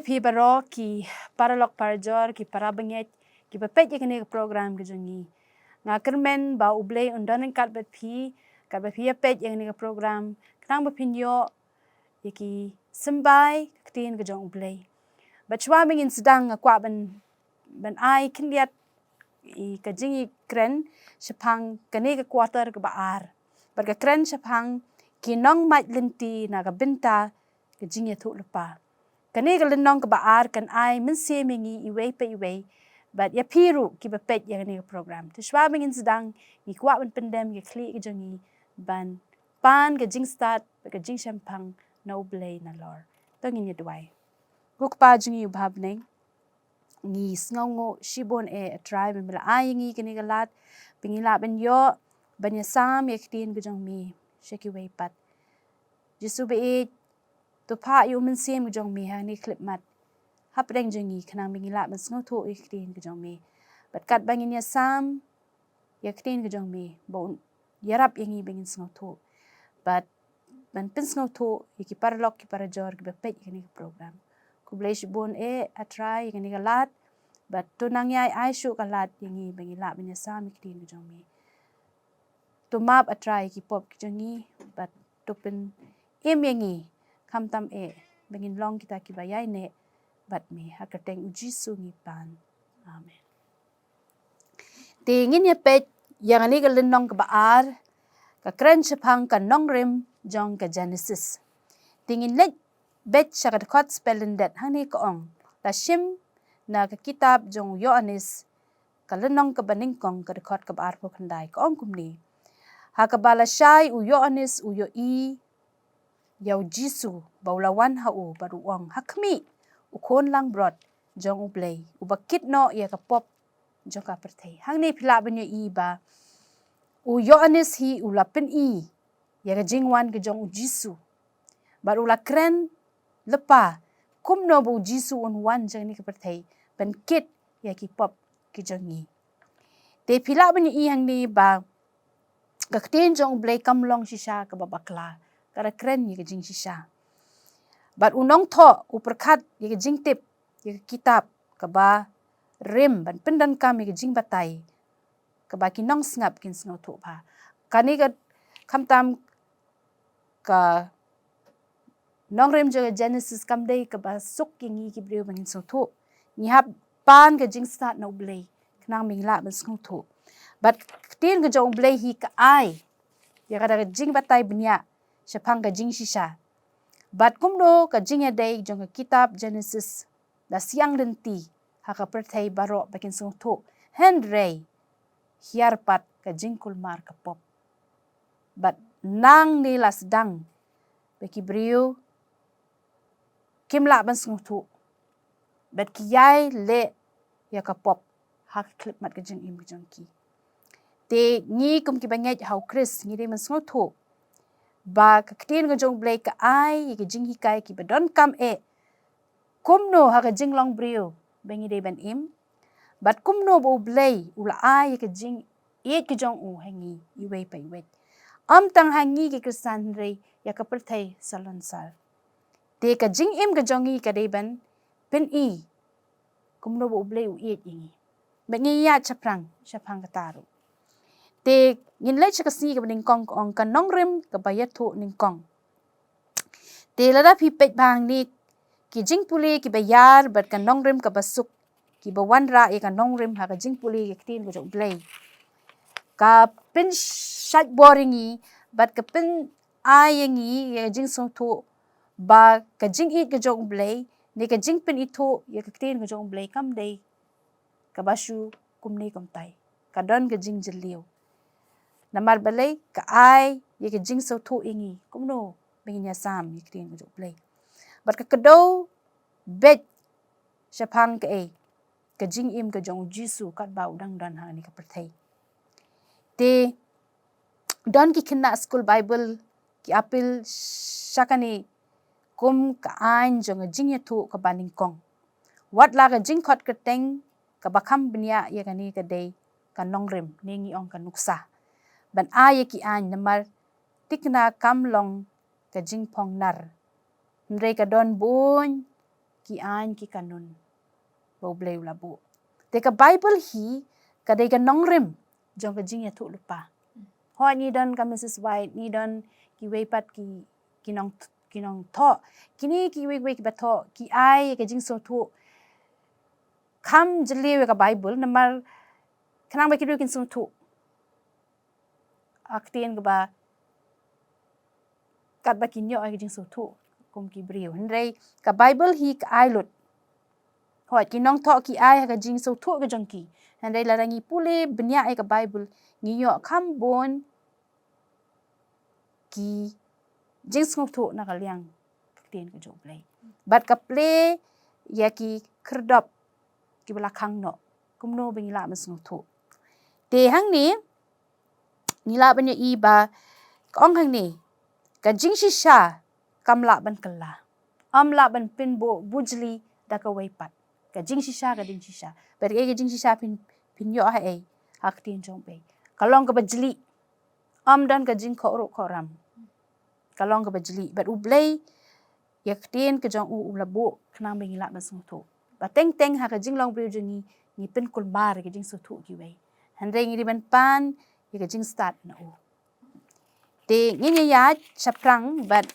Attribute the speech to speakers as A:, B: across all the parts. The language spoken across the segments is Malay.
A: pi baroh ki paralok parjor ki parabengit ki bepet ye kene program ke jongi nga kermen ba ublei undan Katba pi ye pet ye kene program knang bepinyo ye ki sembai ktin ke jong ublei bachwa mengin sedang kwa ben ai kindiat i ka jingi kren sepang kene ke quarter ke baar ber ke kren sepang ki nong mat lenti na ka benta ke jingi thu lepa kene ke LYNNONG ke baar kan ai mense mengi iwei pe iwei but ya piru ki bepet ya kene program te shwa mengin sedang ni kwa ben pendem ke kli ke jongi ban pan ke jing start ke jing sepang na ublei na lor tongin ye dwai guk pa jingi ubhab neng ngi sngongo shibon e tribe mila ayingi kini galat pingila ben yo ban yasam yektin gujong mi sheki wei pat jisu be to pa yu men sem gujong mi ha ni clip mat hap reng jingi kanang pingila ben sngoto yektin gujong mi bat kat bangin yasam yektin gujong mi bon iarap yangi bangin sngoto but ban pin sngoto yeki parlok ki parajor ki bepet kini program kublai shibon e atrai kini galat but tunang yai ai shu galat yangi bangila banya sam kidin jongi to map atrai ki pop jongi but topin yangi khamtam e bangin long kita ki bayai ne but me hakateng ujisu ngi pan amen tingin ye pet yang ani ga LYNNONG ke baar ka kren sepang ka Nongrim Jong ka Genesis tingin let bet shakat kot spelling that hani ko ong la shim na ka kitab Jong Yohanes ka LYNNONG ka baningkong ka dekot ka baar po kandai ka ong kumni ha ka bala shai u Yohanes u yo i yaw jisu baulawan ha u baruang hakmi u kon lang brot Jong ublei u bakit no ya ka pop Jong ka perthei hang ni phila ban yo i ba u Yohanes hi u lapin i ya ka jingwan ka Jong jisu baru la kren lepa kumno bu jisu on wan jang ni ka perthei ben kit ya ki pop ki jongi te phila ban i hang ni ba ka kten Jong blei kamlong shisha ka babakla kara kren ye ka jing shisha bat u nongthoh u perkhat ye ka jing tip ye ka kitab ka ba rim ban pyndonkam ye ka jing batai ka ba ki nongsngap kin snotho ba kani ka khamtam ka Nongrim jaga Genesis kam dei ka ba suk kingi ki breu bangin snotho ni hap pan ka jing start na ublei knang mingla ban snotho but tin ka Jong ublei hi ka ai ya ka jing batai bniah sepang ka jing shisha but kumdo ka jing ya dei Jong ka Kitab Jenesis da siang lenti ha ka perthei baroh bakin snotho hynrei iarap ka jing kulmar ka pop but nang ni las dang baki breu kimla ban snotho bet ki yai le ya ka pop ha clip mat ka jing im jong ki te ngi kum ki banget hau Chris ngi de man snotho ba ka ktin ga Jong blei ka ai ki jing hi kai ki bdonkam e kumno ha ka jing long breu bengi de ban im but kumno bo blei ula ai ka jing e ki Jong u hangi iwei pai wet am tang hangi ki krisan rei ya ka perthei salon sal te ka jing im ka jongi ka de ban pen i kumno bo blei u e ingi bengi ya chaprang ka taru te ngin le chakasi ka ningkong ong ka Nongrim ka bayathu ningkong te lada phi pet bang ni ki jingpuli ki bayar bat ka Nongrim ka basuk ki bawanra e ka Nongrim ha ka jingpuli ki tin ko Jong blei ka pin shat boringi bat ka pin ayangi ya jing snotho ba ka jing it ka Jong blei ni ka jingpin ithuh ya ka tin ka Jong blei kam dei ka basu kumni komtai ka don ka jing jeliu namar balai ka ai ye ka jing snotho ingi kumno bengin ya sam ye tin ka Jong blei bat ka kado bet sepang ka e ka jing im ka Jong jisu kat ba udang dan ha ni ka perthei te don ki khinna school Baibl ki apil shakani kum ka ain Jong jing ya thu ka baningkong wat la ka jing khot ka teng ka bakham bniah ye ka ni ka dei ka Nongrim nengi ong ka nuksa ban a ye ki ain namar tikna kamlong ka jingpong nar hynrei ka don bun ki an ki kanun bau bleu labu te ka Bible hi ka dei ka Nongrim jong ka jing ithuh lupa ho ni don ka Mrs White ni don ki wei pat ki nongthoh kini ki wei ki batho ki ai ka jing so thu kham jeli ka Bible namar kanang ba ki kin so thu aktien ka ba Katba kinyo ay jing so thu kum ki brio hynrei ka Bible hi ka ai lut ho ki nongthoh ki ai ka jing so thu ka jong ki hynrei la rangi pule bniah ay ka Bible ngiyo kham bon ki jing sngewthuh na ka liang aktien ka jong play bat ka play ya ki kerdop ki bala khang no kumno bengila sngewthuh te hang ni ngila banyo i ba ong hang ni ka jing shisha kamla ban kala amla ban pinbo bujli da ka wei pat ka jing shisha ka ding shisha ber ka jing shisha pin yo ha ai hak tin jong pe kalong ka bajli am dan ka jing kho ram kalong ka bajli ber ublei yak tin ka jong u labo knang bengila ban sngewthuh ba teng ha ka jing long bri jing ni pin kulbar ka jing suthu ki wei hynrei ngi ban pan ya ka jing start na u te ngi ya chaprang but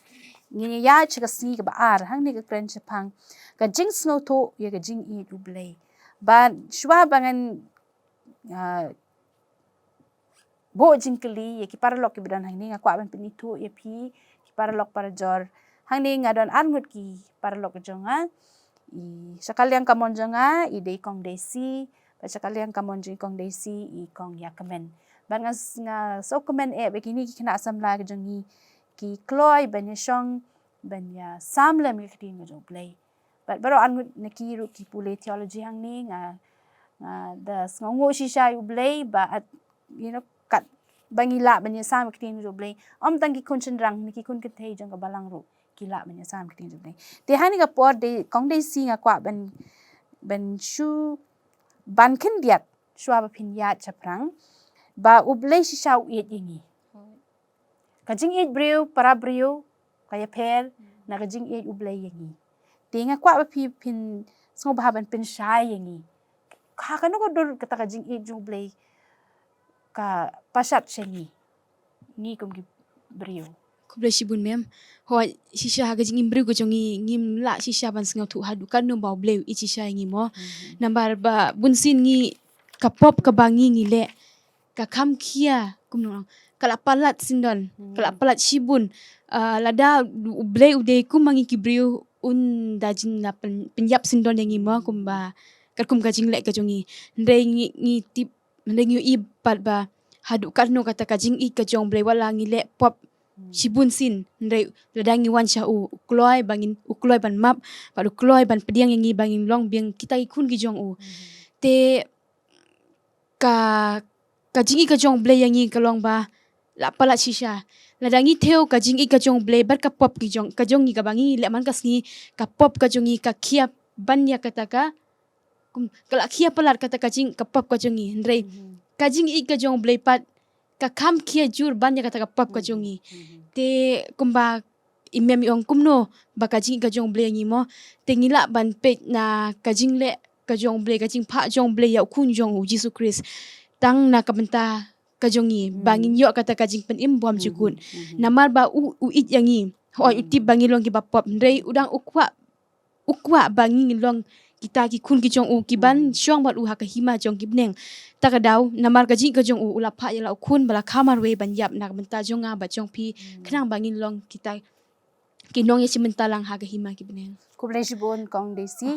A: ngi ya chika si ka baar hang ni ka kren chapang ka jing sngewthuh ya ka jing i dublei but shwa bangan bo jing kali ya ki paralok ki bidan hang ni nga kwa ban pinitu ya pi ki paralok para jor hang ni nga don armut ki paralok jonga i sakaliang kamon jonga i dei kong desi pa sakaliang kamon jing kong desi i kong yakamen ban nga so komen begini ki kena samla ke jongi ki kloi banya shong banya samlam ki kting ngo play but baro an neki ru ki pule theology hang ni nga da sngongo shisha yu play ba at kat bangila banya sam ki kting ngo play om tang ki kun rang neki kun ke thei jong ka balang ru kila banya sam ki kting ngo play te hani ka por de kong de si nga kwa ban shu ban kin diat shwa ba phin ya chaprang ba ublei shisha uit yingi ka jing it brio para brio kaya per na ka jing it ublei yingi tinga kwa ba pin sngo ba ban pin shai yingi ka no ko dur kata ka jing it ublei ka pasat shengi ni kum ki brio
B: kublai shibun mem ho shisha ha gajing imbru go jongi ngim la shisha ban sngewthuh hadu kan no ba bleu I shisha ngi mo nambar ba bunsin ngi kapop ka bangi ngi le ka kham khia kumno kala palat sindon kala palat shibun lada bleu de kumangi kibriu un dajin la penyap sindon ngi mo kumba kum gajing le ka jongi ndai ngi tip ndai ngi I pat ba hadu kan no kata kajing I ka jong bleu wala ngi le pop shibun sin ndai ladangi wan sha ukloi bangin ukloi ban map padu kloi ban pediang ngi bangin long biang kita ikun gi jong te ka jingi ka jong blei yangi ka long ba la pala shisha ladangi theo ka jingi ka jong blei bar ka pop ki jong ka jongi ka bangi le man ka sngi ka pop ka jongi ka khia banya kata ka kala khia palat kata ka jing ka pop ka jongi ndrei ka jingi ka jong blei pat ka kham khia jur banya kata ka pop ka jongi te kumba imem yong kumno ba ka jingi ka jong blei yangi mo te ngila ban pe na ka jing le ka jong blei ka jing pha jong blei ya kun jong Jesus Christ tang na kabenta ka jongi bangin yo kata ka jingpen im bom jukun namar ba it yangi ho utip bangi long ki bapop ndrei udang ukwa bangi long kita ki kun ki jong ki ban shong bat ha ka hima jong ki bneng takadaw namar ka jing ka jong ula pha ya la kun bala khamar we ban yap na kabenta jonga ba jong pi khnang bangin long kita ki nong ya simenta lang ha ka hima ki bneng
A: kublei shibon kong desi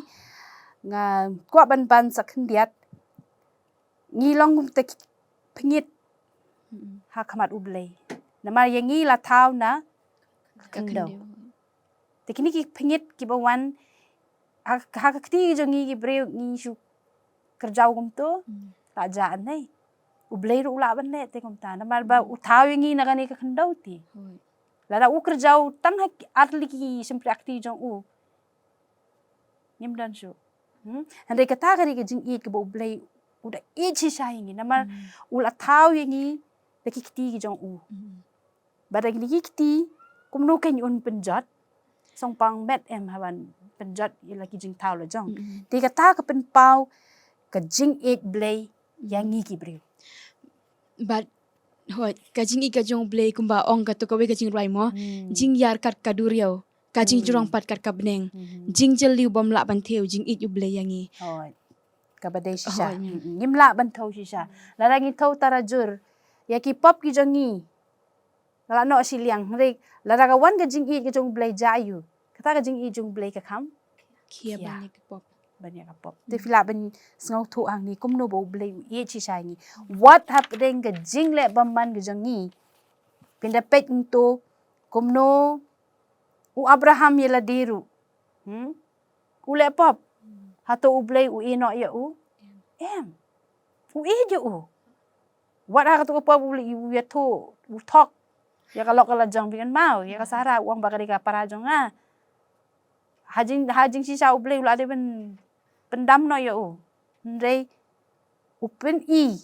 A: nga kwa ban sakhin diat ngilong te pengit ha khamat ublei namar yangi la thau na kendo te kini ki pengit ki bawan ha kti jongi ki breu ni shu kerjau kum to ta jaan nei ublei ru la ban le te kum ta namar ba uthau yangi na kani ka kendo ti la da kerjau tang ha atli ki sempre akti jong nim dan shu hande kata kari ki jing it ki ublei udah ichi shaingi namar ula thau yangi de kiti ki jong badang ni kiti kumno ken un penjat song pang met em haban penjat lagi jingthoh lo jong. Ti kata ka penpau ka jing it blay yang ngi ki breu.
B: But hoi kajing ika jong blay kumba ong ka to kawei kajing rai mo jing yar kat kaduriau kajing jurong pat kat kabneng jing jel liu bom la ban theu jing it yu blay yangi.
A: Hoi. Ka badai shisha. Ngimla ban thau shisha. Lara ngi thau tarajur. Ya ki pop ki jongi. Lara no siliang hynrei lara ka wan ka jing it ka jong blay jayu. Kata ka jing it jong blay ka kham.
B: Kia banyak pop.
A: Banyak pop. Te fila ben sngewthuh ang ni kumno bo blay ye chi sai ni. What happening ke jing le bamban ke jangi. Pindapet into kumno u Abraham yela diru. Ule pop. Hato u blay u ino ya u. U je u. What hato pop u u ya to u talk. Ya kalau jang bikin mau ya ka sara uang bakari ka para jonga. Hajing sisa u blay u la de ben pendam no ya u. Hynrei upen i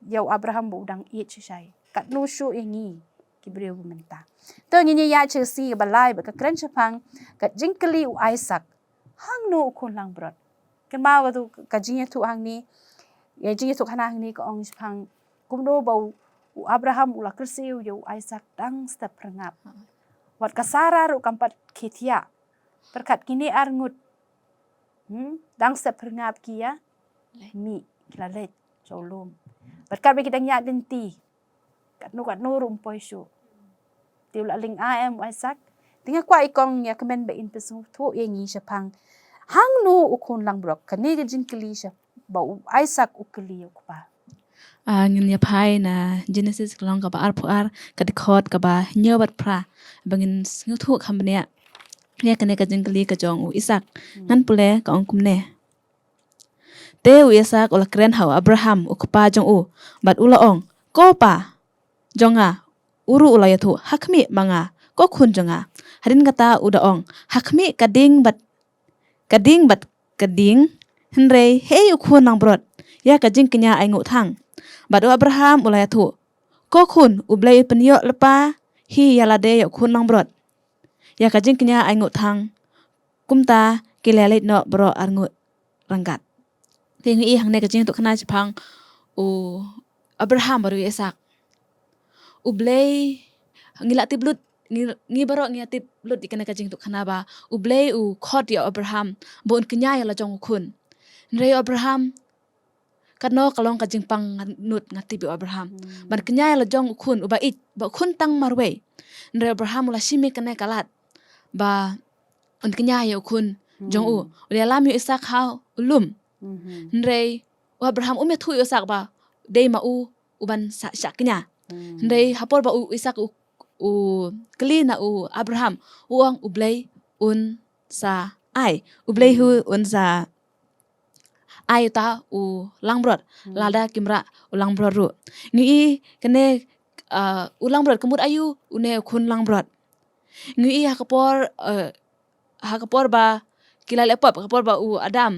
A: yau Abraham bu udang i chisai. Kat no shu ingi ki breu menta. To ngi ya chesi balai ba ka kren chapang kat jingkeli u Isaac. Hang no ukon lang brot. Kan mau ka tu ka jingthoh hang ni. Ya jingthoh kana hang ni ka ong chapang kumno bau u Abraham ula kersiu yau Isaac dang step rengap. Wat kasara ru kampat ketia. Perkat kini arngut. Dang step rengap kia. Mi kila jolum. Berkat bagi kita nyak denti. Kat no rumpoi syu. Ti ula ling am Isaac. Tinga kwa ikong ya kemen ba in pesu thu yengi syapang. Hang no ukon lang brok kani ke jingkeli syap. Ba Isaac ukeli ukpa.
B: Ngin ya pai na Genesis kelong ka ba ar ka dikhot ka ba nyobat pra bangin sngewthuh khambnia. Ya kane ka jingkeli ka jong u Isaac ngan pule ka ong kumne. Te u Isaac ula kren hau Abraham ukpa jong u bat ula ong ko pa jonga uru ula yathu hakmi manga ko khun jonga harin kata uda ong hakmi kading bat hynrei hey ukhun nang brot ya ka jing kenya ai ngu thang bat u Abraham ula yathu ko khun u blai penyo lepa hi yalade ya khun nang brot ya ka jing kenya ai ngu thang kumta kilelait no bro arngut ranggat ting i hang ne ka jing to khana chphang u Abraham baru Isaac u blai ngila tiblut ngi baro ngi tiblut ikana ka jing to khana ba u blai u khot ya Abraham bon kenya ya la jong khun rei Abraham kano kalong ka jing pang nut ngati bi Abraham ban kenya ya la jong khun u ba khun tang marwe rei Abraham la shimi kana kalat ba on kenya ya khun jong u le lam yu Isaac ha ulum rei Abraham ume thu Isaac ba dei ma u uban sa kenya rei hapor ba u Isaac u kli na u Abraham uang u blai un sa ai u blai hu un sa ai ta u langbrot lada kimra u langbrot ru ngi kene u langbrot kemut ayu une khun langbrot ngi hakapor ba kila lepop hakapor ba u Adam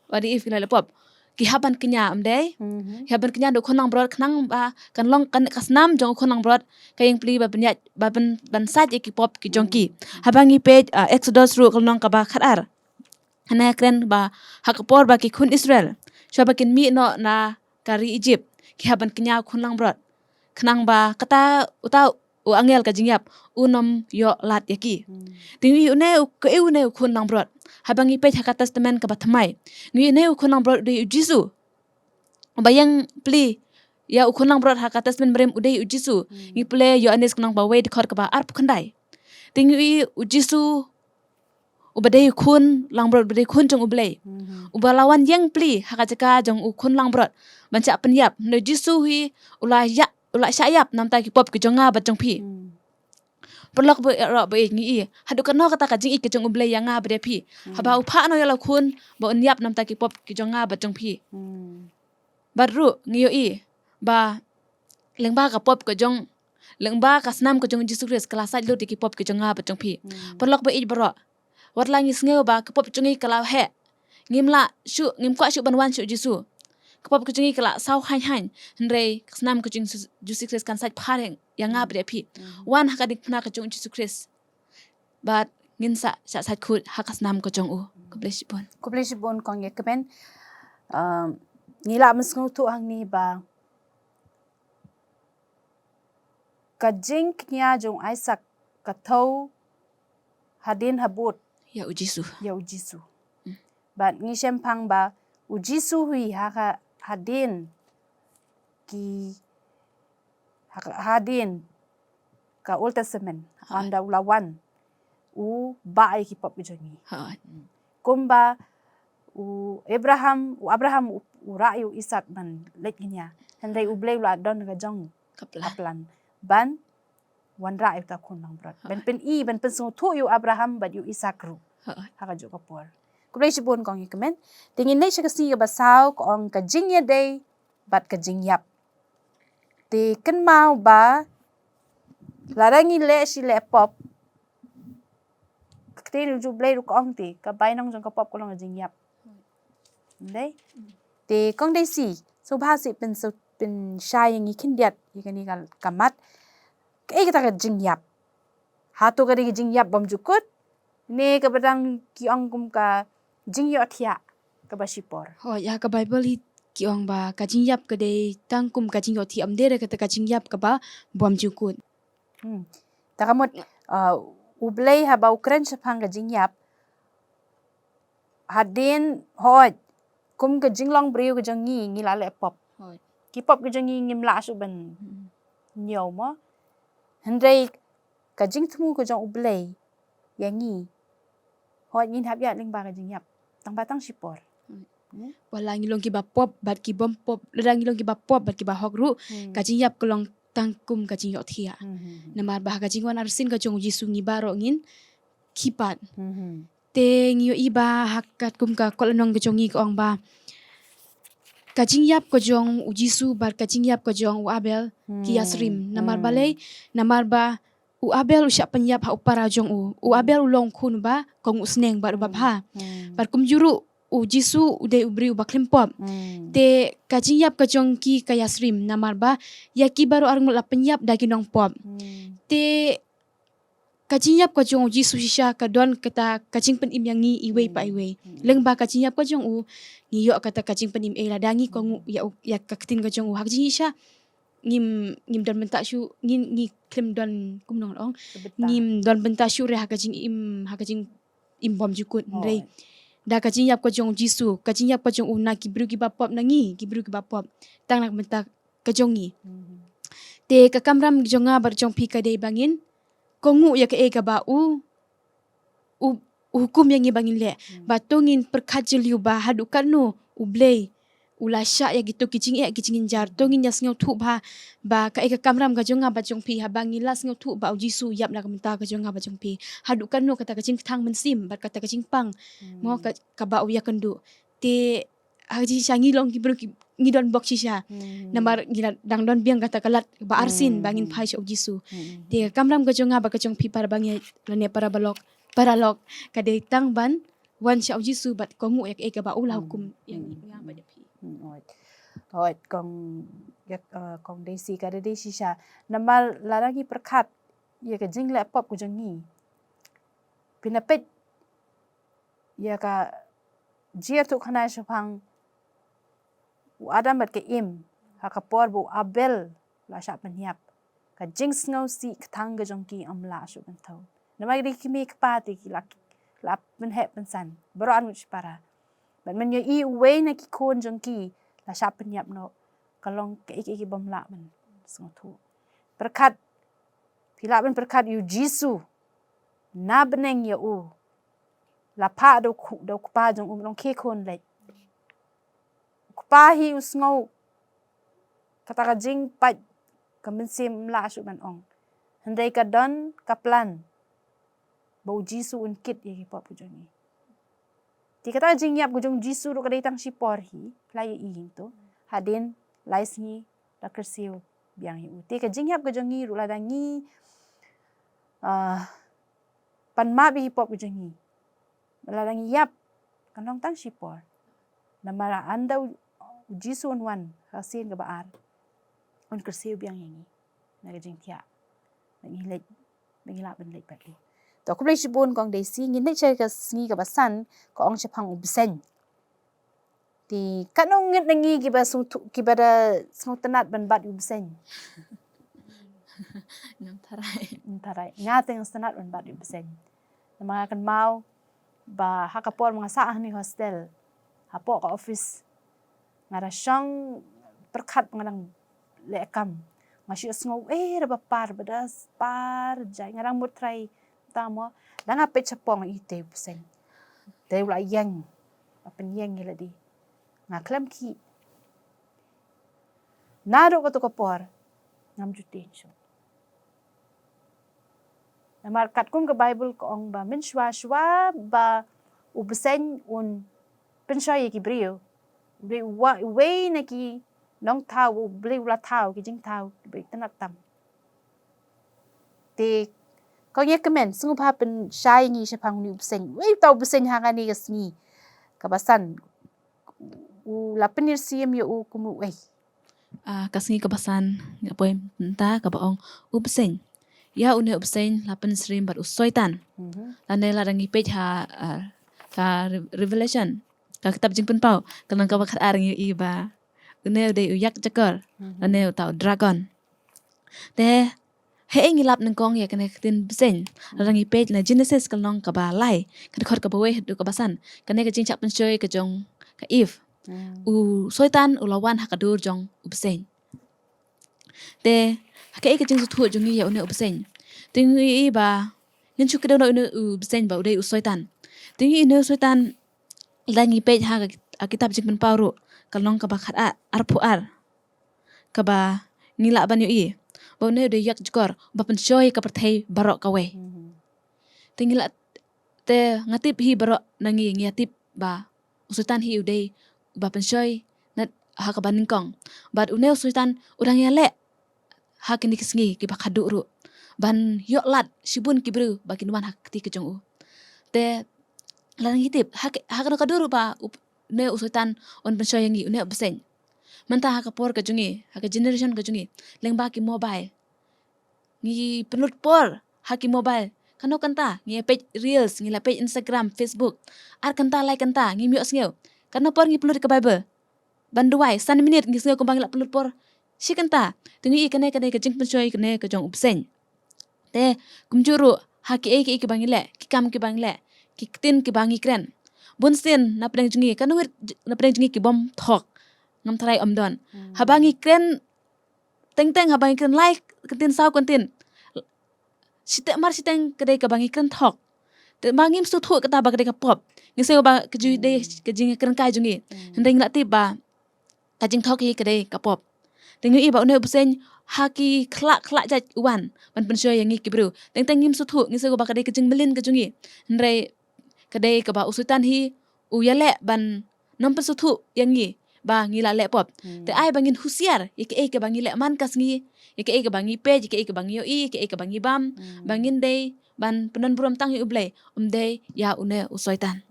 B: wadi if kila lepop ki haban kenya amdei haban kenya do khonang brot khnang ba kan long kan kasnam jong khonang brot kayeng pli ba bniah ba ban sat ki pop ki jongki habangi page Exodus ru kalong ka ba khatar hana kren ba hakapor ba ki khun Israel shabakin mi no na kari Egypt ki haban kenya khonang brot khnang ba kata uta u angel ka jingyap unom yo lat yaki tingi une ke une khonang brot habangi page Testament ka bathmai ngi ne khonang brot de Jisu bayang pli ya khonang brot Testament Barim udai Jisu ngi ple yo anis khonang ba wait khor ka ba arp khandai tingi Jisu ubadai khun langbrot badai khun jong ublai ubalawan yang pli hakajaka jong khun langbrot bancha penyap ne Jisu hi ula syayap namta ki pop ki jonga ba jong phi perlok be ro be ngi hadu kano kata ka jing ik jong ublai yanga bre phi haba upha no yala khun ba unyap namta ki pop ki jonga ba jong phi baru ngi yo i ba lengba ka pop ka jong lengba ka snam ka jong Jisu Christ kala sa lo ki pop ki jonga ba jong phi perlok be i bro wat langi sngew ba ka pop jongi kala he ngimla ngim kwa shu banwan shu Jisu ka pop ka jongi kala sau han hynrei snam ka jong Jisu Christ kan sa phareng yanga bre phi wan hakadik phna ka jong Jisu Christ but ngin sa khut hakas nam ka jong u Kublesibon.
A: Kublesibon kong yakamen ngila sngewthuh hang ni ba kajing knya jong Isaac katho hadin habut
B: Ya ujisu.
A: ya ujisu. Bat ngi pang ba ujisu hui haka hadin ki hadin ka Old Testament anda ulawan u baai ki pop jongi. Kumba u Abraham u rayu Isaac man leknya handai u blay la don ga jong kaplan ban wan rayu ta kun nang brat ban pen sngewthuh yu Abraham bat yu Isaac ru haka jo kapor kublesibon kong ikamen tingin nei shakasi ga basaw kong ka jing ya day bat ka jing yap te kan mau ba larangi le si le pop te ju blay ru kong te ka bainong jong ka pop ko long jing yap đấy thì con đây si so ba si pen shy yang ikin diat ikani kal kamat cái ta ka jing yap hatu ka jing yap bam jukut ne ka badang ki ong kum ka jing yo thia ka basipor
B: Ya ka Baibl hi kiong ba ka jingyap ka de tangkum ka jingyo thi amde re ka ka jingyap ka ba bom jukut.
A: takamot ublay ha ba ukran sapang ka jing yap hadin hot kum ka jinglong brio ka jangi ngila le pop ki pop ka jangi ngim la su ban nhiều mo hynrei ka jingthoh ka jong ublay yangi hot ngin hab ya ling ba ka jing yap tang batang sipor
B: Wala ngilong ki ba pop bat ki bom pop ladang ngilong ki ba pop bat ki ba hok ru ka jingyap kolong tangkum ka jingyo thia. Namar ba ka jingwan arsin ka jong jisu ngi baroh ngin kipat. Te ngiyo iba hakat kum ka kolonong ka jongi ko ong ba ka jingyap ko jong ujisu bar ka jingyap ko jong u Abel ki yasrim namar balay namar ba u Abel usya penyap ha upara jong u Abel ulong kun ba kong usneng bar ba ha bar kum juru ujisu ude ubri ubak limpop te ka jingyap ka jong ki ka yasrim namar ba ya ki baru arung la penyap dagi nong pop te kajinyap ka jong ujisu shisha ka don kata kajing pen im yang ngi iwei pa iwei leng ba kajinyap ka jong u ngiyo kata kajing pen im e ladangi kong ya kaktin ka jong u hak jing sha ngim don benta shu ngi klem don kum nong ong ngim don benta shu re hakajing im bom jukut rei da kajinyap ka jong jisu kajinyap ka jong u na kibru ki bapop nangi kibru ki bapop tang nak benta ka jongi te ka kamram jonga bar jong pi ka dei bangin kongu ya ke ega ba u hukum yang ibangin le batungin perkajeliu ba hadukan nu ublay ulasha ya gitu kicingin jar tungin ya sngewthuh ba ka ega kamram ga jonga ba jong pi habangi la sngewthuh ba ujisu yap na kamta ga jonga ba jong pi hadukan nu kata kacing thang mensim bat kata kacing pang mo ka ba uya kendu te haji shangi long kibru ngidon bok shisha namar gila dang don biang kata kalat ba arsin bangin phai sha ujisu te kamram ga jonga ba ka jong pi par bangi lane para lok ka de tang ban wan sha ujisu bat kongu yak ega ba ulah hukum yang ba de pi
A: hot kong desi ka de shisha namal laragi perkat ya ka jing le pop ku jongi pinapet ya ka jia tu khana shapang u adam bat ke im hakapor bu Abel la sha penyap ka jing sngaw si ktang ga jongki amla shu ban tho namai ri kimi kpati ki la pen he pensan baro an uch para ban men yo i we na ki kon jongki la sha penyap no kalong ke ki bom la man sngewthuh berkat pila ban berkat yu jisu na beneng ya u la pa do pa jong long ke kon le pa hi usngau kata ka jing pat kamensim la su ban ong handai ka don kaplan bau jisu unkit ye pop jongi ti kata jing yap gujong jisu ro kadai tang sipor hi lai i to hadin lai sngi la kersiu biang hi ti ka jing yap gujongi ru la dangi pan ma bi pop jongi la dangi yap kanong tang sipor namara anda ujisu wan hasin ga baar on kersiu biang yangi na jing tia ngi lek ngi la ben lek patli to ku blei shibun kong desi ngin nei che ka sngi ka basan ko ong chapang ubsen ti kanong ngit nangi kiba kibada sngutanat ban bat ubsen tynrai ngateng stanat ban bat ubsen mga kan mau ba hakapor mga saah ni hostel hapo ka office ngara syang perkhat ngarang lekam masih sngo ra par badas par jai ngarang mutrai tamo danga pe chapong ite ubsen te ula yang apen yang iladi ngaklam ki naro ko to kapor ngam jutencho namar kat kum ke Baibl ko ong ba min shwa ba ubsen un pensai ki brio bre we na ki nongthoh bre ula thau ki jingthoh bre tanat tam te ko ye kemen sungu pa pen shai ngi shapang ni ubsen we tau ubsen hanga ni gasni kabasan u lapinir siem yo u kumu we
B: Kasngi kabasan ngapoy ta kabaong ubsen. Ya une ubsen lapan srim bat usoitan. Lane larangi page ka revelation ka kitab Jingpynpaw kanang ka bakat arang iba. Une uday uyak jakor. Lane utau dragon. Te hei ngilap nengkong ya kena tin besen larangi page na Genesis kalong ka balai kan khot ka bawe du kabasan kane ka jingchak pensoi ka jong ka if u soitan ulawan hakadur jong ubsen te hake ka jingthoh jongi ya une ubsen tingi ba nginchu kedo no une ubsen ba udai usoitan tingi une soitan langi page ha ka kitab Jingpynpaw ro kalong ka bakat arpu ar ka ba ngila ban yo i ba une udai yak jkor ba pensoi ka perthai baroh kawei tingila te ngatip hi baroh nangi ngiatip ba usoitan hi udai ba pensoi nat ha ka baningkong bat une usoitan urang ya le ha kini kisngi ki ba khadu ru ban yok lat shibun kibru ba kinwan hak ti ke jong u te lang hitip ha kana kaduru ba ne usoitan on pensoi ngi une ubsen manta ha ka por ka jungi ha ka generation ka jungi leng ba ki mobile ngi penut por ha ki mobile kano kanta ngi page reels ngi la page Instagram Facebook ar kanta like kanta ngi miok sngew kano por ngi penut ka Baibl banduai san minute ngi sngew kumbang la penut por si kanta tingi kane ka jing pensoi kane ka jong ubsen te kumjuru ha ki ki bangile ki kam ki bangle ki tin ki bangi kren bunsin na preng jungi kanu na preng jungi ki bom thok ngam tharai omdon habangi kren teng habangi kren like kentin saw kentin siteng kedai ka bangi kren thok te bangim su thu kata ba kedai ka pop ngiseu ba keju de kejing kren kai jungi ndeng la ti ba kajing thok hi kedai ka pop tengu i ba une ubsen haki khlak jaj uwan ban pensoi yangi kibru teng ngim su thu ngiseu ba kedai kejing melin ka jungi hynrei kedai ka ba usutan hi uyale ban nompen su thu yangi ba ngila le pop te ai bangin husiar ike ke bangi le man kasngi ike ke bangi page ike ke bangi yo i ike ke bangi bam bangin dei ban penon buram tang yu blai dei ya une usoitan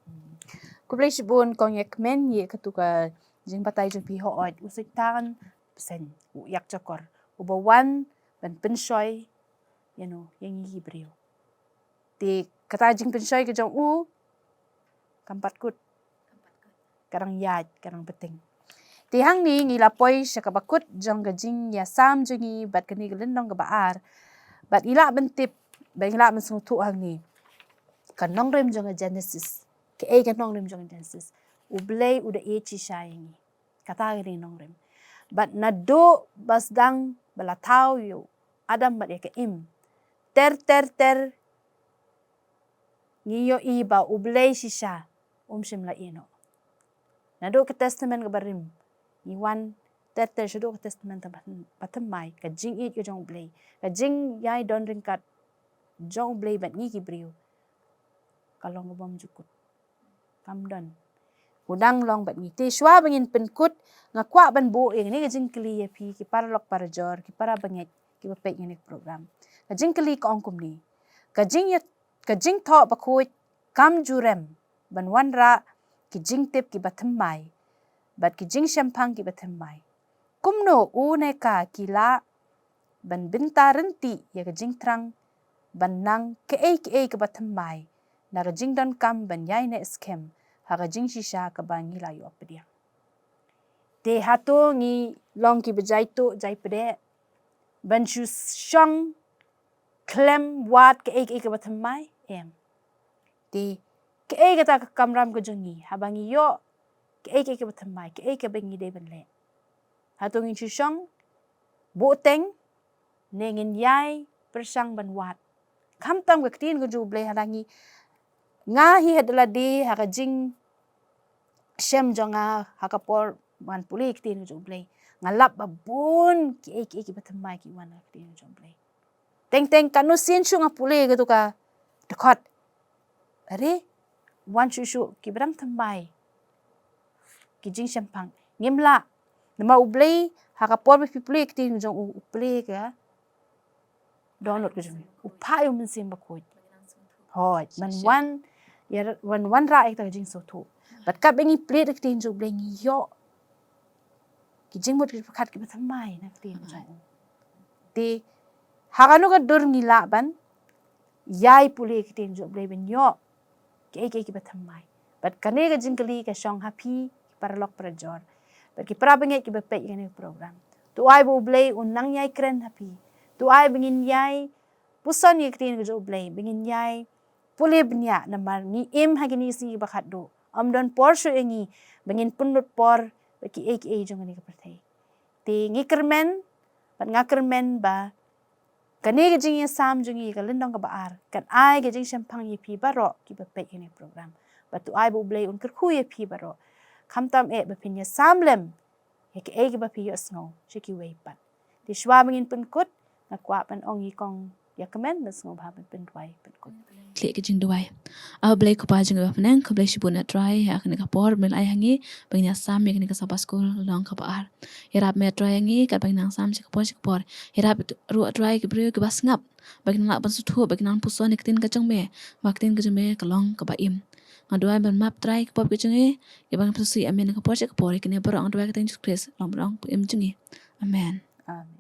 A: ku blei shibun kong ye kemen ye katuka jing batai jong pi ho ot usoitan sen u yak jakor u bawan ban pensoi yang Hebrew ti kata jing pensoi ke jong u kampat kut karang yad karang beting ti hang ni ngi lapoi syakabakut jong gajing ya sam jongi bat kani LYNNONG ga baar bat ila bentip ba ila mensngewthuh hang ni kan Nongrim jong Genesis ke kan Nongrim jong Genesis ublei uda chi shaying kata ni Nongrim bat nado basdang balatau yo adam bat ke im ter ngiyo iba ublei shisha shim la ino nado ke Testament Barim Iwan ter shadow ke Testament patamai ka jing it ke jong blei ka jing yai don ringkat jong blei bat ngi Hebrew kalong bom jukut kamdon udang long bat ngi te shwa bangin penkut ngakwa ban bo yang ni ka jing kli ya pi ki parlok parjor ki para banget ki bapek ni program ka jing kli ka ongkum ni ka jing tho bakut kam jurem ban wanra ki jing tip ki batamai bat ki jing shampang ki batamai kumno une ka kila ban binta renti ya ka jing trang banang ke batamai naga jing donkam banyai ne skem haga jing shisha kabangi layu apedia te hato ngi long ki bejai to jai pede ban chu shong klem wat ke batamai te ke ta kamram ko jongi habangi yo ke batamai ke bengi de benle hato ngi chu shong boteng nengin yai persang ban wat khamtam ke tin ko ju ble hadangi nga hi hadla di haga jing shem jonga hakapor ban pulik tin jo blei ngalap babun ki batamai ki wana tin jo blei teng kanu sin shu nga pule ga tuka dekot are wan shu ki bram tambai ki jing sempang ngimla nama ublei hakapor bi pulik tin jo uple ga download ga jo upai min sim bakoi hoi man wan ra ek ta jing so thu bat ka bengi plate tin jo blei ngi yo ki jingmut ki khat ki batamai na tin jo te haganu ka dur ngi la ban yai pule ki tin jo blei ben yo ki batamai bat kane ga jingkali ka shong happy ki paralok prajor bat ki prabengi ki bepe ki program tu ai bo blei unang yai kren happy tu ai bengin yai puson ye tin jo blei bengin yai pule bniah namar ni hagini si bakhat do amdon por shu engi bengin punut por ki jong ni ka perthai te ngi kermen bat ngakermen ba kane ga jing sam jungi ka LYNNONG ka baar kan ai ga jing sempang ye pi baroh ki bepe ni program bat tu ai bo blei un kerkhu ye pi baroh khamtam ba pinya samlem ye ke ba pi yo sngo chiki wei pat ti shwa bengin penkut ngakwa pan ong yi kong ya kemen sngo ba pen twai penkut
B: klik ke jing duai blai ko pa jing ba penang ko blai shibuna try ya kene ka por mel ai hangi bangnya sam ye kene ka sabas school long ka par irap me try hangi ka bangnang sam chi ka por irap ru try ke bre ke bas ngap bangna ban su thu bangna puso ne tin ka jong me maktin ka jome ka long ka ba im ngadua ban map try ke pop ke jungi ke bang pusi amen ka por chi ka por kene por ang dua ka tin Jesus long im jungi amen
A: amen